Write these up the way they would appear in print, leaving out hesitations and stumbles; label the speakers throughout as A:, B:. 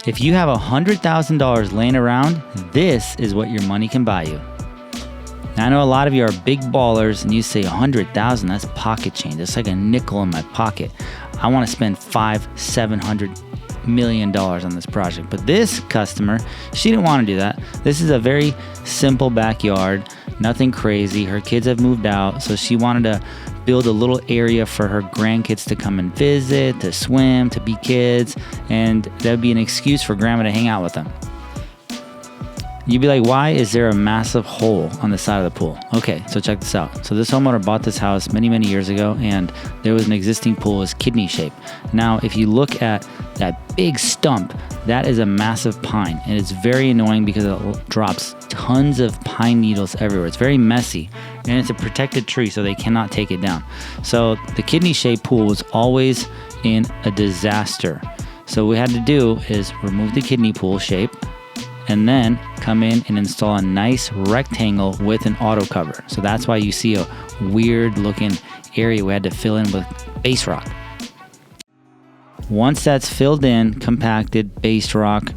A: If you have $100,000 laying around, this is what your money can buy you. Now, I know a lot of you are big ballers and you say 100,000, that's pocket change. That's like a nickel in my pocket. I want to spend $500-700 million on this project. But this customer, she didn't want to do that. This is a very simple backyard, nothing crazy. Her kids have moved out, so she wanted to build a little area for her grandkids to come and visit, to swim, to be kids, and that would be an excuse for grandma to hang out with them. You'd be like, why is there a massive hole on the side of the pool? Okay, so check this out. So this homeowner bought this house many years ago, and there was an existing pool, it was kidney shaped. Now, if you look at that big stump, that is a massive pine, and it's very annoying because it drops tons of pine needles everywhere. It's very messy, and it's a protected tree, so they cannot take it down. So the kidney shaped pool was always in a disaster. So what we had to do is remove the kidney pool shape, and then come in and install a nice rectangle with an auto cover. So that's why you see a weird looking area we had to fill in with base rock. Once that's filled in, compacted, base rock,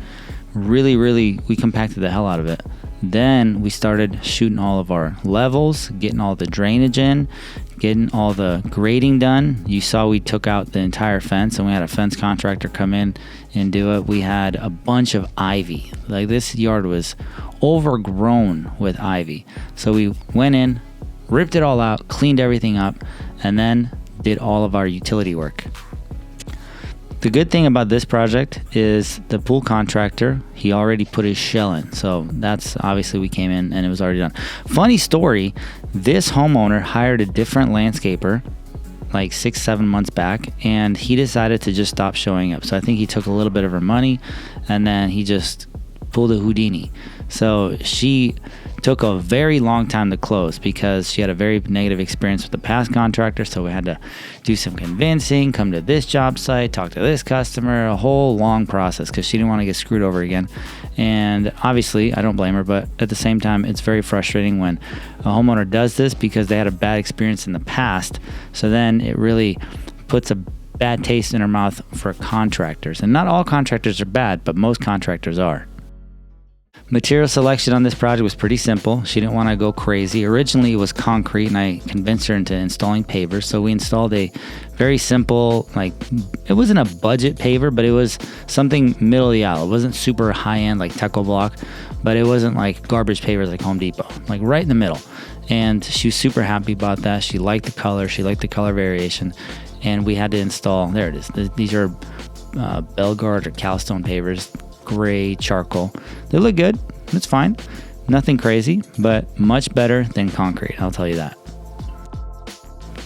A: really, we compacted the hell out of it. Then we started shooting all of our levels, getting all the drainage in, getting all the grading done. You saw we took out the entire fence and we had a fence contractor come in and do it. We had a bunch of ivy. Like, this yard was overgrown with ivy. So we went in, ripped it all out, cleaned everything up, and then did all of our utility work. The good thing about this project is the pool contractor, he already put his shell in. So that's obviously, we came in and it was already done. Funny story, this homeowner hired a different landscaper like 6-7 months back, and he decided to just stop showing up. So I think he took a little bit of her money and then he just pulled a Houdini. So she took a very long time to close because she had a very negative experience with the past contractor. So we had to do some convincing, come to this job site, talk to this customer, a whole long process because she didn't want to get screwed over again. And obviously, I don't blame her, but at the same time, it's very frustrating when a homeowner does this because they had a bad experience in the past. So then it really puts a bad taste in her mouth for contractors. And not all contractors are bad, but most contractors are. Material selection on this project was pretty simple. She didn't want to go crazy. Originally, it was concrete, and I convinced her into installing pavers. So we installed a very simple, like, it wasn't a budget paver, but it was something middle of the aisle. It wasn't super high-end like Teco Block, but it wasn't like garbage pavers like Home Depot, like right in the middle. And she was super happy about that. She liked the color. She liked the color variation. And we had to install, there it is. These are Belgard or Calstone pavers. Gray charcoal. They look good. It's fine. Nothing crazy, but much better than concrete, I'll tell you that.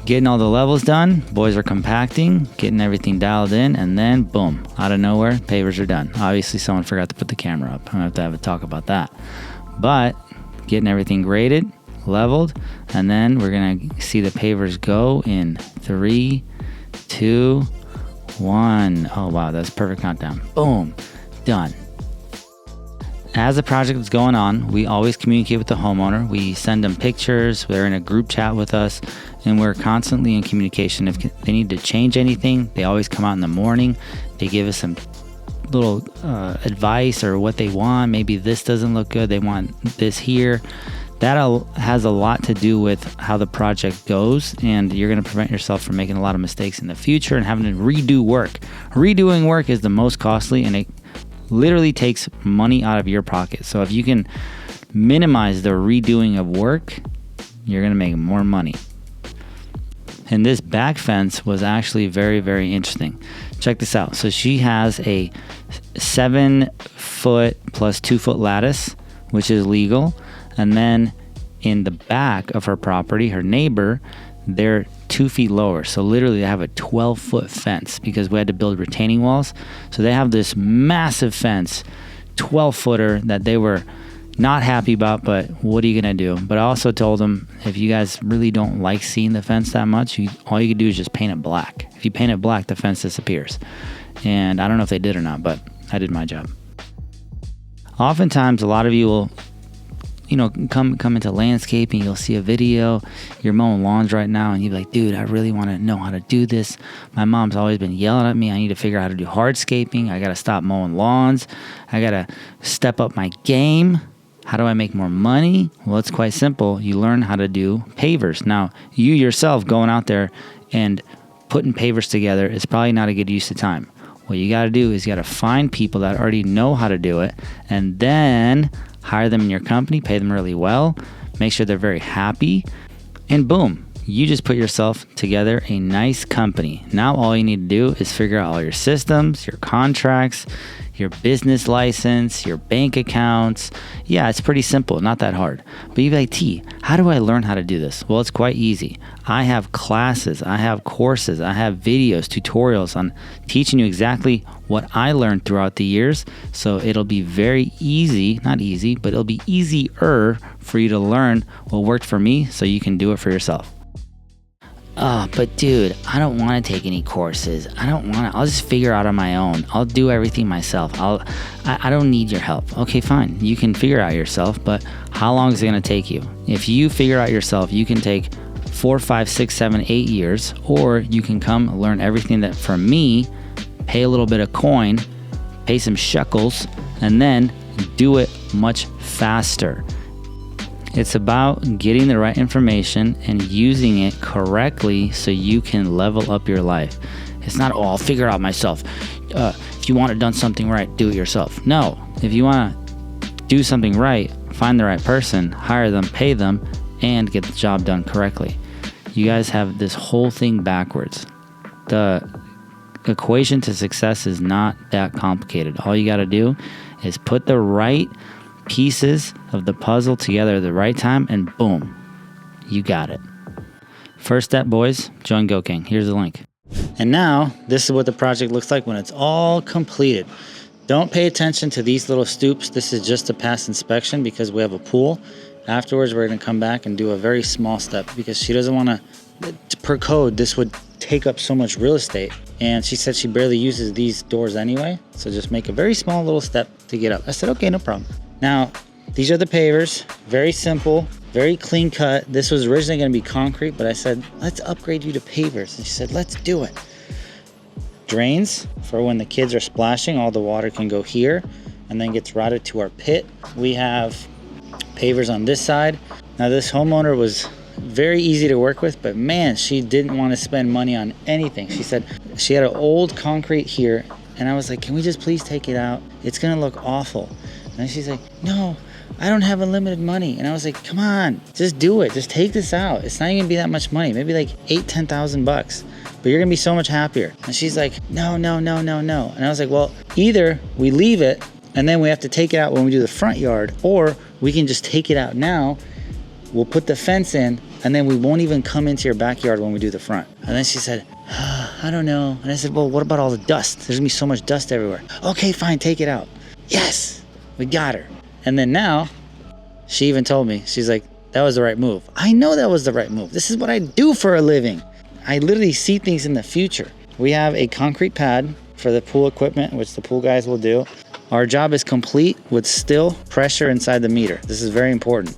A: Getting all the levels done, boys are compacting, getting everything dialed in, and then boom, out of nowhere, pavers are done. Obviously, someone forgot to put the camera up. I'm gonna have to have a talk about that. But getting everything graded, leveled, and then we're gonna see the pavers go in 3, 2, 1. Oh wow, that's perfect countdown. Boom. Done. As the project is going on, we always communicate with the homeowner. We send them pictures. They're in a group chat with us, and we're constantly in communication. If they need to change anything, they always come out in the morning. They give us some little advice or what they want. Maybe this doesn't look good. They want this here. That has a lot to do with how the project goes, and you're going to prevent yourself from making a lot of mistakes in the future and having to redo work. Redoing work is the most costly, and it literally takes money out of your pocket. So if you can minimize the redoing of work, you're going to make more money. And this back fence was actually very interesting. Check this out. So she has a 7-foot plus 2-foot lattice, which is legal. And then in the back of her property, her neighbor, they're 2 feet lower. So literally they have a 12-foot fence because we had to build retaining walls. So they have this massive fence, 12-footer that they were not happy about, but what are you going to do? But I also told them, if you guys really don't like seeing the fence that much, all you can do is just paint it black. If you paint it black, the fence disappears. And I don't know if they did or not, but I did my job. Oftentimes, a lot of you will come into landscaping, you'll see a video, you're mowing lawns right now, and you're like, dude, I really want to know how to do this. My mom's always been yelling at me. I need to figure out how to do hardscaping. I got to stop mowing lawns. I got to step up my game. How do I make more money? Well, it's quite simple. You learn how to do pavers. Now, you yourself going out there and putting pavers together is probably not a good use of time. What you got to do is you got to find people that already know how to do it, and then hire them in your company, pay them really well, make sure they're very happy, and boom, you just put yourself together a nice company. Now all you need to do is figure out all your systems, your contracts, your business license, your bank accounts. Yeah, it's pretty simple, not that hard. But you'd be like, T, how do I learn how to do this? Well, it's quite easy. I have classes, I have courses, I have videos, tutorials on teaching you exactly what I learned throughout the years. So it'll be very easy, not easy, but it'll be easier for you to learn what worked for me so you can do it for yourself. But dude, I don't want to take any courses. I'll just figure out on my own. I'll do everything myself. I don't need your help. Okay, fine. You can figure out yourself, but how long is it going to take you? If you figure out yourself, you can take 4, 5, 6, 7, 8 years, or you can come learn everything that from me, pay a little bit of coin, pay some shekels, and then do it much faster. It's about getting the right information and using it correctly so you can level up your life. It's not, I'll figure it out myself. If you want it done something right, do it yourself. No, if you want to do something right, find the right person, hire them, pay them, and get the job done correctly. You guys have this whole thing backwards. The equation to success is not that complicated. All you got to do is put the right pieces of the puzzle together at the right time, and boom, you got it. First step, boys, join GoKing. Here's the link. And now, this is what the project looks like when it's all completed. Don't pay attention to these little stoops. This is just a pass inspection because we have a pool. Afterwards, we're going to come back and do a very small step because she doesn't want to, per code, this would take up so much real estate. And she said she barely uses these doors anyway. So just make a very small little step to get up. I said, okay, no problem. Now, these are the pavers, very simple, very clean cut. This was originally going to be concrete, but I said, let's upgrade you to pavers. And she said, let's do it. Drains for when the kids are splashing, all the water can go here and then gets routed to our pit. We have pavers on this side. Now, this homeowner was very easy to work with, but man, she didn't want to spend money on anything. She said she had an old concrete here, and I was like, can we just please take it out? It's going to look awful. And she's like, no, I don't have unlimited money. And I was like, come on, just do it. Just take this out. It's not even gonna be that much money. Maybe like $8,000-$10,000, but you're gonna be so much happier. And she's like, no. And I was like, well, either we leave it and then we have to take it out when we do the front yard, or we can just take it out now. We'll put the fence in and then we won't even come into your backyard when we do the front. And then she said, I don't know. And I said, well, what about all the dust? There's gonna be so much dust everywhere. Okay, fine, take it out. Yes. We got her. And then now, she even told me, she's like, that was the right move. I know that was the right move. This is what I do for a living. I literally see things in the future. We have a concrete pad for the pool equipment, which the pool guys will do. Our job is complete with still pressure inside the meter. This is very important.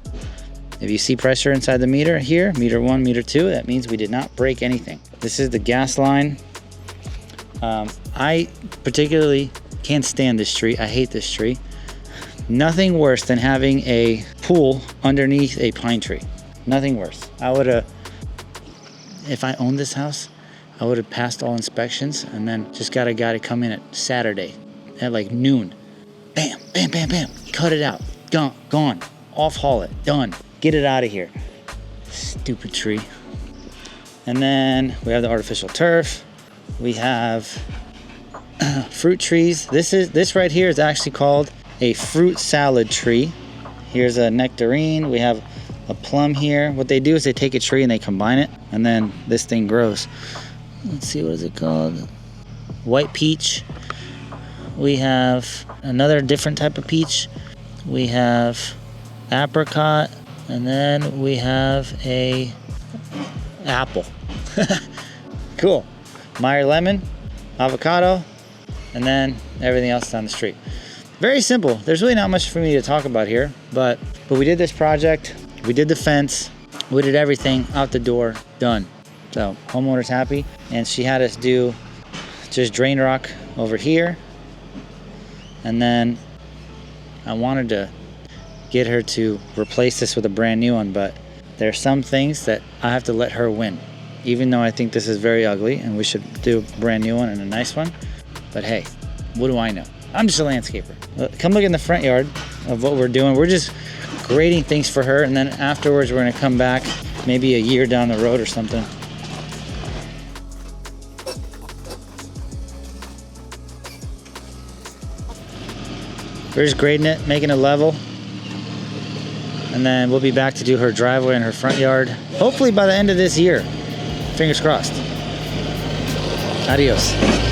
A: If you see pressure inside the meter here, meter 1, meter 2, that means we did not break anything. This is the gas line. I particularly can't stand this tree. I hate this tree. Nothing worse than having a pool underneath a pine tree. Nothing worse. I would have, if I owned this house, I would have passed all inspections and then just got a guy to come in at Saturday at like noon. Bam, bam, bam, bam. Cut it out. Gone. Off haul it. Done. Get it out of here. Stupid tree. And then we have the artificial turf. We have fruit trees. This right here is actually called a fruit salad tree. Here's a nectarine. We have a plum here. What they do is they take a tree and they combine it, and then this thing grows. Let's see, what is it called? White peach. We have another different type of peach. We have apricot, and then we have a apple. Cool. Meyer lemon, avocado, and then everything else down the street. very simple. There's really not much for me to talk about here, but we did this project. We did the fence. We did everything out the door, done. So homeowner's happy. And she had us do just drain rock over here. And then I wanted to get her to replace this with a brand new one, but there are some things that I have to let her win. Even though I think this is very ugly and we should do a brand new one and a nice one. But hey, what do I know? I'm just a landscaper. Come look in the front yard of what we're doing. We're just grading things for her, and then afterwards we're gonna come back maybe a year down the road or something. We're just grading it, making it level, and then we'll be back to do her driveway and her front yard, hopefully by the end of this year. Fingers crossed. Adios.